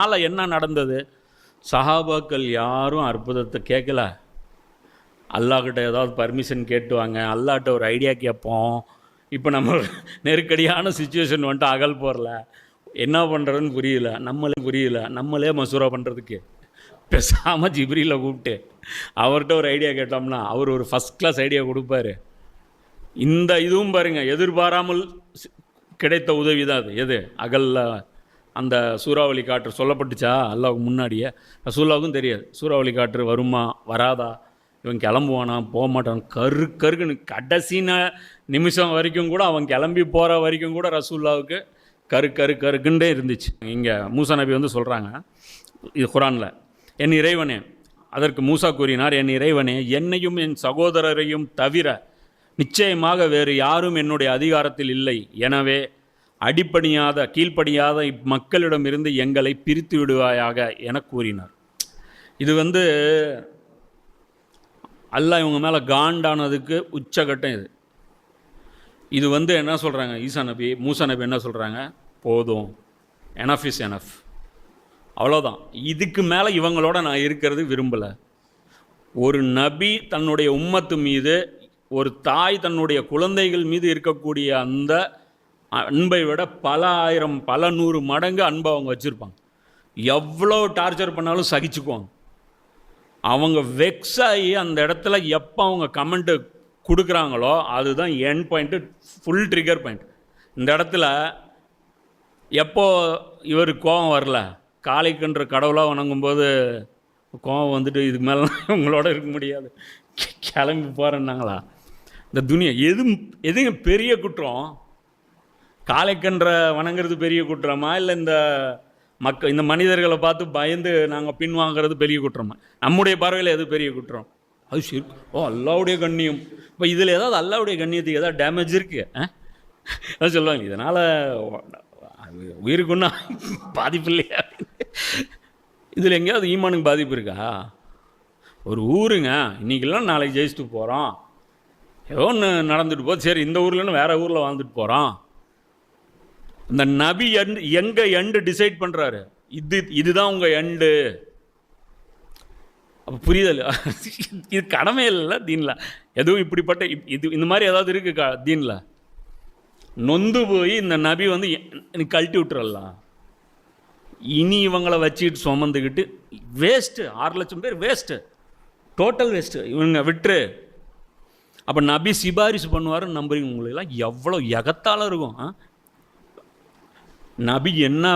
அதனால் என்ன நடந்தது? சஹாபாக்கள் யாரும் அற்புதத்தை கேட்கல. அல்லாஹ்கிட்ட ஏதாவது பர்மிஷன் கேட்டுவாங்க, அல்லாஹ்கிட்ட ஒரு ஐடியா கேட்போம். இப்போ நம்ம நெருக்கடியான சுச்சுவேஷன் வந்துட்டு அகல் போகிறல, என்ன பண்ணுறதுன்னு புரியல. நம்மளே மசூரா பண்ணுறதுக்கு பேசாமல் ஜிப்ரீலை கூப்பிட்டு அவர்கிட்ட ஒரு ஐடியா கேட்டோம்னா அவர் ஒரு ஃபஸ்ட் கிளாஸ் ஐடியா கொடுப்பாரு. இந்த இதுவும் பாருங்கள், எதிர்பாராமல் கிடைத்த உதவி தான் அது. எது அகலில் அந்த சூறாவளி காற்று சொல்லப்பட்டுச்சா அல்லாஹ்வுக்கு முன்னாடியே? ரசூலுல்லாஹ்வுக்கும் தெரியாது சூறாவளி காற்று வருமா வராதா, இவன் கிளம்புவானா போக மாட்டான், கருக்குன்னு கடைசி நிமிஷம் வரைக்கும் கூட, அவன் கிளம்பி போகிற வரைக்கும் கூட ரசூலுல்லாஹ்வுக்கு கருக்குன்றே இருந்துச்சு. இங்கே மூசா நபி வந்து சொல்கிறாங்க, இது குரானில், என் இறைவனே, அதற்கு மூசா கூறினார், என் இறைவனே, என்னையும் என் சகோதரரையும் தவிர நிச்சயமாக வேறு யாரும் என்னுடைய அதிகாரத்தில் இல்லை. எனவே கீழ்ப்படியாத மக்களிடமிருந்து எங்களை பிரித்து விடுவாயாக என கூறினார். இது வந்து அல்லாஹ் இவங்க மேலே காண்டானதுக்கு உச்சகட்டம். இது வந்து என்ன சொல்கிறாங்க மூசா நபி என்ன சொல்கிறாங்க? போதும், எனஃப் இஸ் எனஃப், அவ்வளோதான், இதுக்கு மேலே இவங்களோட நான் இருக்கிறது விரும்பலை. ஒரு நபி தன்னுடைய உம்மத்து மீது, ஒரு தாய் தன்னுடைய குழந்தைகள் மீது இருக்கக்கூடிய அந்த அன்பை விட பல ஆயிரம் பல 100 மடங்கு அன்பை அவங்க வச்சுருப்பாங்க. எவ்வளோ டார்ச்சர் பண்ணாலும் சகிச்சுக்குவாங்க. அவங்க வெக்ஸ் ஆகி அந்த இடத்துல எப்போ அவங்க கமெண்ட்டு கொடுக்குறாங்களோ அதுதான் end point, full trigger point. இந்த இடத்துல எப்போ இவருக்கு கோபம் வரல, காளைக்குன்ற கடவுளாக வணங்கும்போது கோபம் வந்துட்டு இதுக்கு மேலே உங்களோட இருக்க முடியாது கிளம்பி போகிறேன்னாங்களா? இந்த துனியா எதுங்க பெரிய குற்றம்? காளைக்கன்ற வணங்குறது பெரிய குற்றமா, இல்லை இந்த மனிதர்களை பார்த்து பயந்து நாங்கள் பின்வாங்கிறது பெரிய குற்றமா? நம்முடைய பார்வையில் எது பெரிய குற்றம்? அது சரி, அல்லாவுடைய கண்ணியம். இப்போ இதில் ஏதாவது அல்லாவுடைய கண்ணியத்துக்கு ஏதாவது டேமேஜ் இருக்குது? அதான் சொல்லுவாங்க, இதனால் உயிருக்கு ஒன்றா பாதிப்பு இல்லையா? இதில் எங்கேயாவது ஈமானுக்கு பாதிப்பு இருக்கா? ஒரு ஊருங்க, இன்றைக்கெல்லாம் நாளைக்கு ஜெயிச்சுட்டு போகிறோம், ஏதோ ஒன்று நடந்துட்டு போகுது, சரி இந்த ஊர்லன்னு வேறு ஊரில் வாழ்ந்துட்டு போகிறோம். இந்த நபி எங்கள் எண்டு டிசைட் பண்ணுறாரு, இதுதான் உங்கள் எண்டு. அப்போ புரியுதல், இது கடமை இல்லை தீனில். எதுவும் இப்படிப்பட்ட இந்த மாதிரி ஏதாவது இருக்குது தீனில்? நொந்து போய் இந்த நபி வந்து எனக்கு கழட்டி விட்டுறலாம். இனி இவங்களை வச்சுக்கிட்டு சுமந்துக்கிட்டு வேஸ்ட்டு, 6 லட்சம் பேர் வேஸ்ட்டு, டோட்டல் வேஸ்ட்டு, இவங்க விட்டுரு. அப்போ நபி சிபாரிசு பண்ணுவாருன்னு நம்புறீங்க? உங்களுக்கெல்லாம் எவ்வளோ எகத்தாலும் இருக்கும். நபி என்ன